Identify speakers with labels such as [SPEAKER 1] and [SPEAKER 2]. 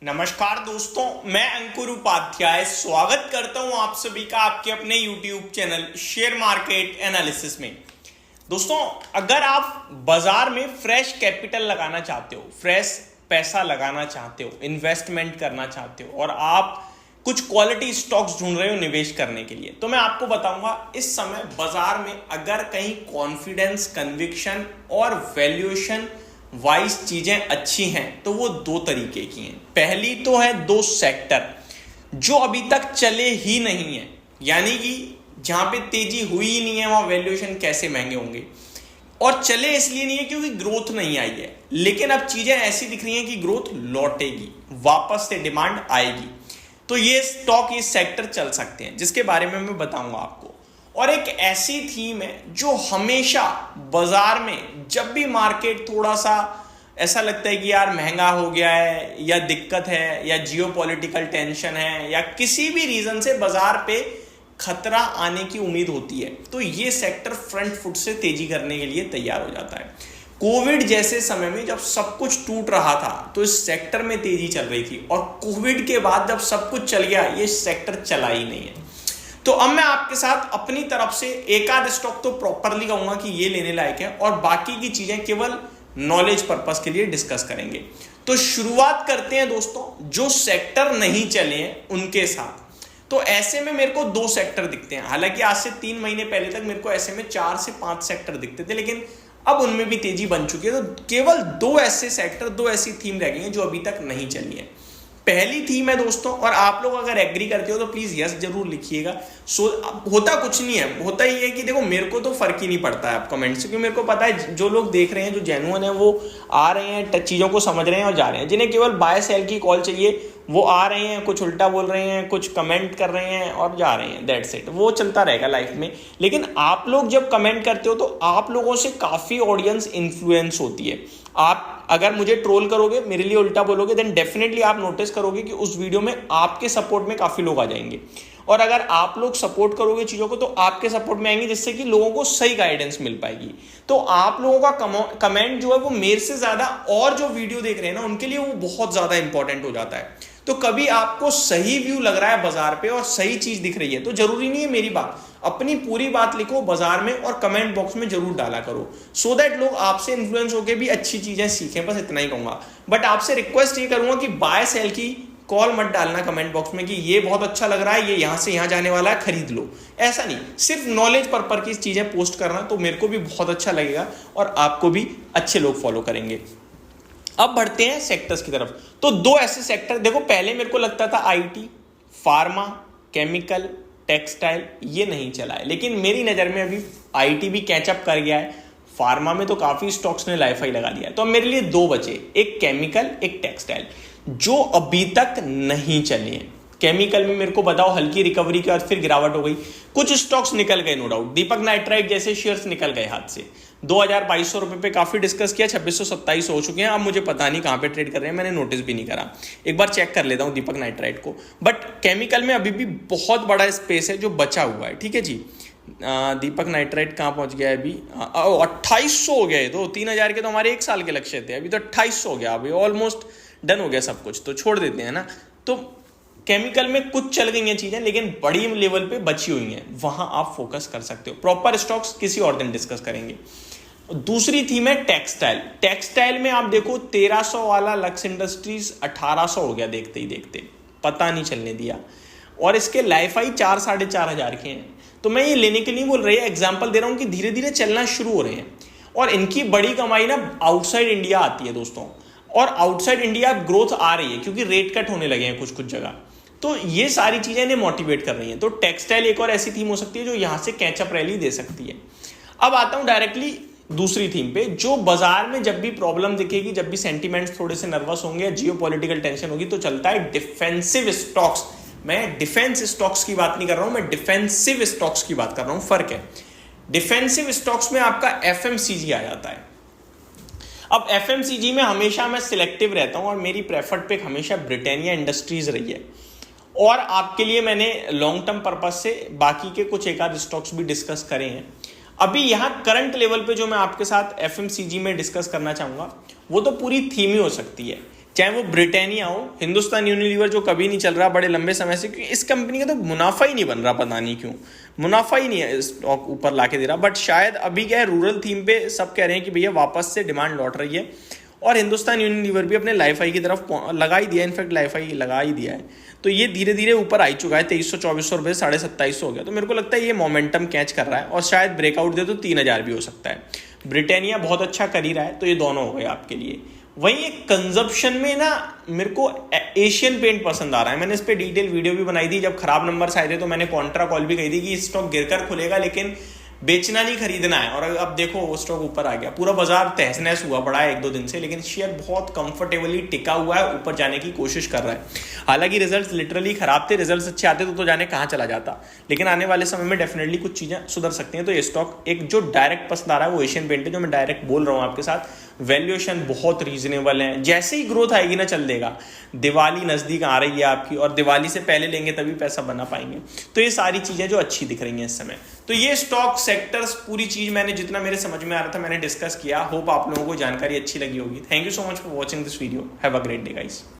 [SPEAKER 1] नमस्कार दोस्तों, मैं अंकुर उपाध्याय स्वागत करता हूं आप सभी का आपके अपने YouTube channel share market analysis में। दोस्तों, अगर आप बाजार में फ्रेश कैपिटल लगाना चाहते हो, फ्रेश पैसा लगाना चाहते हो, इन्वेस्टमेंट करना चाहते हो और आप कुछ क्वालिटी स्टॉक्स ढूंढ रहे हो निवेश करने के लिए, तो मैं आपको बताऊंगा इस समय बाजार में अगर कहीं कॉन्फिडेंस, कन्विक्शन और वैल्यूएशन वाइज चीजें अच्छी हैं तो वो दो तरीके की हैं। पहली तो है दो सेक्टर जो अभी तक चले ही नहीं है, यानी कि जहां पे तेजी हुई ही नहीं है वहां वैल्यूएशन कैसे महंगे होंगे, और चले इसलिए नहीं है क्योंकि ग्रोथ नहीं आई है, लेकिन अब चीजें ऐसी दिख रही हैं कि ग्रोथ लौटेगी, वापस से डिमांड आएगी, तो ये स्टॉक, ये सेक्टर चल सकते हैं, जिसके बारे में मैं बताऊंगा आपको। और एक ऐसी थीम है जो हमेशा बाजार में जब भी मार्केट थोड़ा सा ऐसा लगता है कि यार महंगा हो गया है या दिक्कत है या जियोपॉलिटिकल टेंशन है या किसी भी रीजन से बाजार पे खतरा आने की उम्मीद होती है, तो ये सेक्टर फ्रंट फुट से तेजी करने के लिए तैयार हो जाता है। कोविड जैसे समय में जब सब कुछ टूट रहा था तो इस सेक्टर में तेजी चल रही थी, और कोविड के बाद जब सब कुछ चल गया ये सेक्टर चला ही नहीं है। तो अब मैं आपके साथ अपनी तरफ से एक आध स्टॉक तो प्रॉपरली कहूंगा कि ये लेने लायक है, और बाकी की चीजें केवल नॉलेज पर्पस के लिए डिस्कस करेंगे। तो शुरुआत करते हैं दोस्तों जो सेक्टर नहीं चले हैं उनके साथ। तो ऐसे में मेरे को दो सेक्टर दिखते हैं, हालांकि आज से 3 महीने पहले तक मेरे को ऐसे में 4 से 5 सेक्टर दिखते थे, लेकिन अब उनमें भी तेजी बन चुकी है। तो केवल दो ऐसे सेक्टर, दो ऐसी थीम रह गई हैं जो अभी तक नहीं चली है। पहली थीम है दोस्तों, और आप लोग अगर एग्री करते हो तो प्लीज यस जरूर लिखिएगा। होता कुछ नहीं है, होता ही है कि देखो मेरे को तो फर्क ही नहीं पड़ता है आप कमेंट से, क्योंकि मेरे को पता है जो लोग देख रहे हैं, जो जेन्युइन है, वो आ रहे हैं, चीजों को समझ रहे हैं और जा रहे हैं। जिन्हें केवल बाय सेल की कॉल चाहिए वो आ रहे हैं, कुछ उल्टा बोल रहे हैं, कुछ कमेंट कर रहे हैं और जा रहे हैं, दैट्स इट। वो चलता रहेगा लाइफ में। लेकिन आप लोग जब कमेंट करते हो तो आप लोगों से काफी ऑडियंस इन्फ्लुएंस होती है। आप अगर मुझे ट्रोल करोगे, मेरे लिए उल्टा बोलोगे, देन डेफिनेटली आप नोटिस करोगे कि उस वीडियो में आपके सपोर्ट में काफी लोग आ जाएंगे, और अगर आप लोग सपोर्ट करोगे चीजों को तो आपके सपोर्ट में आएंगे, जिससे कि लोगों को सही गाइडेंस मिल पाएगी। तो आप लोगों का कमेंट जो है वो मेरे से ज्यादा और जो वीडियो देख रहे हैं ना उनके लिए वो बहुत ज्यादा इंपॉर्टेंट हो जाता है। तो कभी आपको सही व्यू लग रहा है बाजार पे और सही चीज दिख रही है तो जरूरी नहीं है मेरी बात, अपनी पूरी बात लिखो बाजार में और कमेंट बॉक्स में जरूर डाला करो, सो दैट लोग आपसे इन्फ्लुएंस होकर भी अच्छी चीजें सीखें। बस इतना ही कहूंगा। बट आपसे रिक्वेस्ट ये करूंगा कि बाय सेल की कॉल मत डालना कमेंट बॉक्स में कि ये बहुत अच्छा लग रहा है, ये यहां से यहां जाने वाला है, खरीद लो। ऐसा नहीं, सिर्फ नॉलेज पर्पस की चीजें पोस्ट करना, तो मेरे को भी बहुत अच्छा लगेगा और आपको भी अच्छे लोग फॉलो करेंगे। अब बढ़ते हैं सेक्टर्स की तरफ। तो दो ऐसे सेक्टर देखो, पहले मेरे को लगता था आईटी, फार्मा, केमिकल, टेक्सटाइल ये नहीं चला है, लेकिन मेरी नजर में अभी आईटी भी कैचअप कर गया है, फार्मा में तो काफी स्टॉक्स ने लाइफाई लगा दिया है। तो अब मेरे लिए दो बचे, एक केमिकल, एक टेक्सटाइल, जो अभी तक नहीं चले हैं। केमिकल में मेरे को बताओ हल्की रिकवरी के बाद फिर गिरावट हो गई, कुछ स्टॉक्स निकल गए, नो डाउट। दीपक नाइट्राइट जैसे शेयर्स निकल गए हाथ से, 2200 रुपए पे काफी डिस्कस किया, 2627 हो चुके हैं। अब मुझे पता नहीं कहां पे ट्रेड कर रहे हैं, मैंने नोटिस भी नहीं करा, एक बार चेक कर लेता हूं दीपक नाइट्राइट को। बट केमिकल में अभी भी बहुत बड़ा स्पेस है जो बचा हुआ है, ठीक है जी। दीपक नाइट्राइट कहां पहुंच गया है अभी? 2800 हो गया है। तो 3000 के तो हमारे 1 साल के लक्ष्य थे, अभी तो 2800 हो गया, अभी ऑलमोस्ट डन हो गया सब कुछ, तो छोड़ देते हैं ना। तो केमिकल में कुछ चल गई हैं चीजें, लेकिन बड़ी लेवल पे बची हुई हैं, वहां आप फोकस कर सकते हो। प्रॉपर स्टॉक्स किसी और दिन डिस्कस करेंगे। दूसरी थीम है टेक्सटाइल। टेक्सटाइल में आप देखो 1300 वाला लक्स इंडस्ट्रीज 1800 हो गया देखते ही देखते, पता नहीं चलने दिया, और इसके लाइफाई 4 साढ़े 4,000 के हैं। तो मैं ये लेने के लिए बोल रही है, एग्जांपल दे रहा हूं कि धीरे धीरे चलना शुरू हो रहे हैं, और इनकी बड़ी कमाई ना आउटसाइड इंडिया आती है दोस्तों, और आउटसाइड इंडिया ग्रोथ आ रही है क्योंकि रेट कट होने लगे हैं कुछ कुछ जगह। तो ये सारी चीजें इन्हें मोटिवेट कर रही हैं। तो टेक्सटाइल एक और ऐसी थीम हो सकती है जो यहां से कैचअप रैली दे सकती है। अब आता हूं डायरेक्टली दूसरी थीम पे, जो बाजार में जब भी प्रॉब्लम दिखेगी, जब भी सेंटीमेंट्स थोड़े से नर्वस होंगे, जियोपॉलिटिकल टेंशन होगी, तो चलता है डिफेंसिव स्टॉक्स। मैं डिफेंस स्टॉक्स की बात नहीं कर रहा हूं, मैं डिफेंसिव स्टॉक्स की बात कर रहा हूं, फर्क है। डिफेंसिव स्टॉक्स में आपका एफएमसीजी आ जाता है। अब एफएमसीजी में हमेशा मैं सिलेक्टिव रहता हूं, और मेरी प्रेफर्ड पिक हमेशा ब्रिटानिया इंडस्ट्रीज रही है, और आपके लिए मैंने लॉन्ग टर्म पर्पज से बाकी के कुछ एक आध स्टॉक्स भी डिस्कस करे हैं। अभी यहां करंट लेवल पे जो मैं आपके साथ एफएमसीजी में डिस्कस करना चाहूंगा वो तो पूरी थीम ही हो सकती है, चाहे वो ब्रिटानिया हो, हिंदुस्तान यूनिलीवर जो कभी नहीं चल रहा बड़े लंबे समय से, क्योंकि इस कंपनी का तो मुनाफा ही नहीं बन रहा, पता नहीं क्यों मुनाफा ही नहीं है स्टॉक ऊपर लाके दे रहा। बट शायद अभी क्या है, रूरल थीम पे सब कह रहे हैं कि भैया वापस से डिमांड लौट रही है, और हिंदुस्तान यूनिलीवर भी अपने लाइफाई की तरफ लगा ही दिया, इनफैक्ट लाइफाई लगा ही दिया है, तो ये धीरे धीरे ऊपर आ ही चुका है। 2300-2400 रुपये 2750 हो गया, तो मेरे को लगता है ये मोमेंटम कैच कर रहा है, और शायद ब्रेकआउट दे तो 3000 भी हो सकता है। ब्रिटानिया बहुत अच्छा कर ही रहा है, तो ये दोनों हो गए आपके लिए। वहीं एक कंजप्शन में ना मेरे को एशियन पेंट पसंद आ रहा है। मैंने इस पर डिटेल वीडियो भी बनाई थी, जब खराब नंबर्स आए थे तो मैंने कॉन्ट्रा कॉल भी कही थी कि स्टॉक गिरकर खुलेगा, लेकिन बेचना नहीं खरीदना है। और अब देखो वो स्टॉक ऊपर आ गया, पूरा बाजार तहस नहस हुआ पड़ा है 1-2 दिन से, लेकिन शेयर बहुत कंफर्टेबली टिका हुआ है, ऊपर जाने की कोशिश कर रहा है। हालांकि रिजल्ट्स लिटरली खराब थे, रिजल्ट्स अच्छे आते तो जाने कहाँ चला जाता, लेकिन आने वाले समय में डेफिनेटली कुछ चीजें सुधर सकती हैं। तो ये स्टॉक एक जो डायरेक्ट पसंद आ रहा है वो एशियन पेंट है, जो मैं डायरेक्ट बोल रहा हूँ आपके साथ। वैल्यूएशन बहुत रीजनेबल है, जैसे ही ग्रोथ आएगी ना चल देगा। दिवाली नजदीक आ रही है आपकी, और दिवाली से पहले लेंगे तभी पैसा बना पाएंगे, तो ये सारी चीजें जो अच्छी दिख रही हैं इस समय। तो ये स्टॉक सेक्टर्स पूरी चीज मैंने जितना मेरे समझ में आ रहा था मैंने डिस्कस किया। होप आप लोगों को जानकारी अच्छी लगी होगी। Thank you so much for watching this video. Have a great day guys.